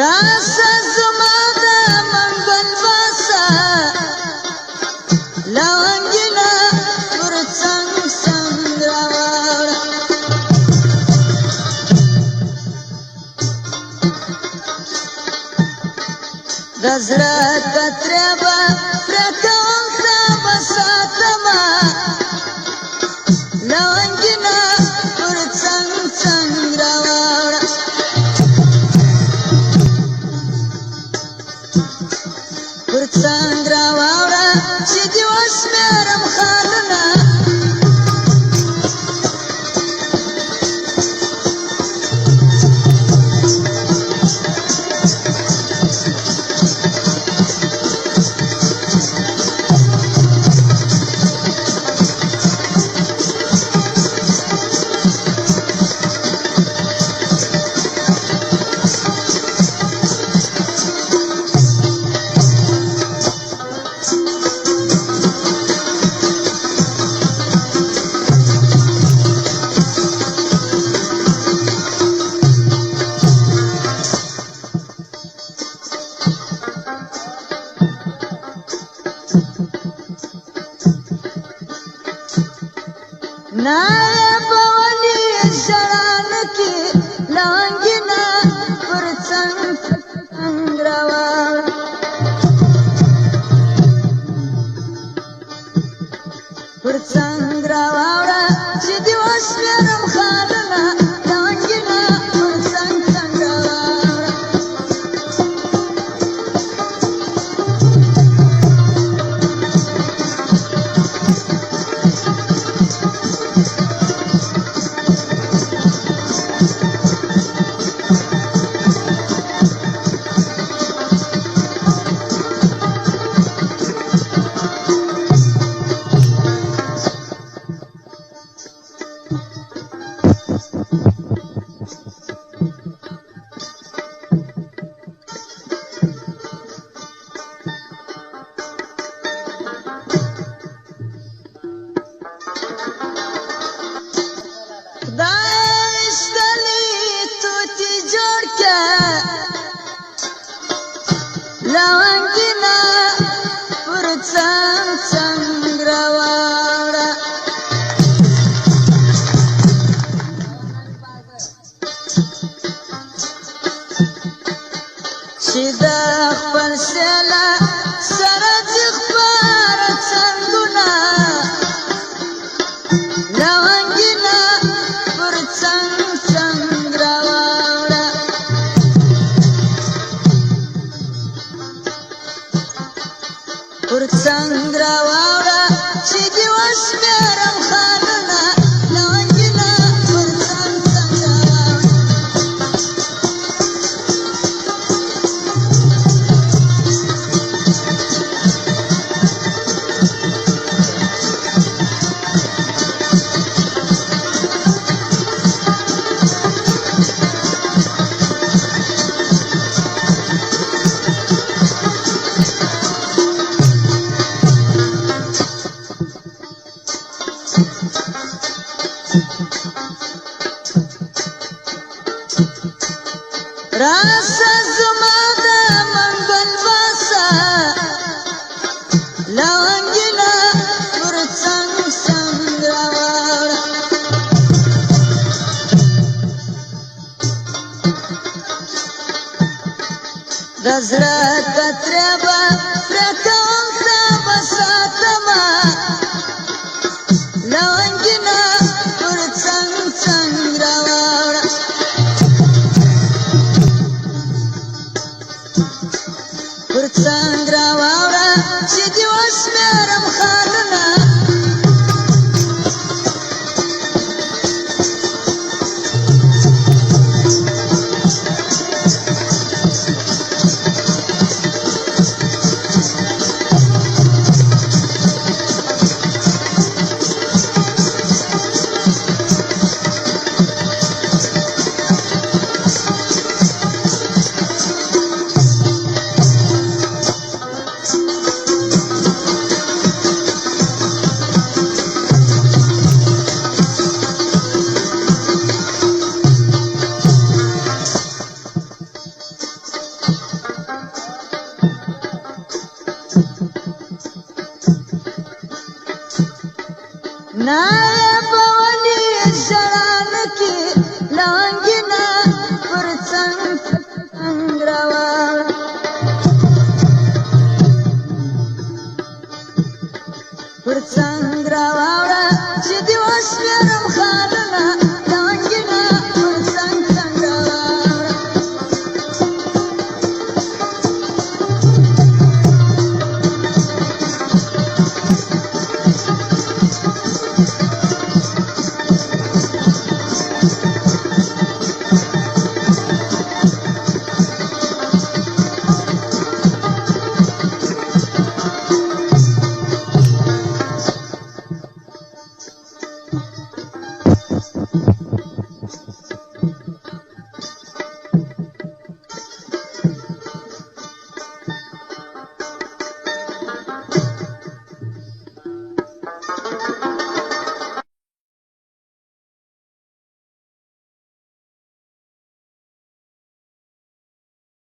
راسه زما د منګل واسه لونګینه پر څنګ څنګ راوړه د زړه کترې به پرې کوم ته به ساتمه لونګینه پر څنګ څنګ راوړه پر څنګ راوړه چې دې وشمېرم خالونه نایب ولی شران کی لونګینا پر څنګ څنګ راوړه پر څنګ راوړه چې دې وشمېرم خالونه لونګینا پر څنګ څنګ راوړه لونګینا پر څنګ څنګ راوړه چې د خپل سیله سره دې خپاره څنګونه لونګینا پر څنګ څنګ راوړه پر څنګ راوړه چې دې وشمېرم خالونه لونګینا پر څنګ څنګ راوړه راسه زما د منګل واسه لونګینا پر څنګ څنګ راوړه د زړه کترې به پرې کوم ته به ساتمه لونګینا پر څنګ څنګ راوړه پر څنګ راوړه چې دې وشمېرم خالونه شړان کې لانګینا پر څنګ راوړ پر څنګ راوړ چې دی وسپرم خاننا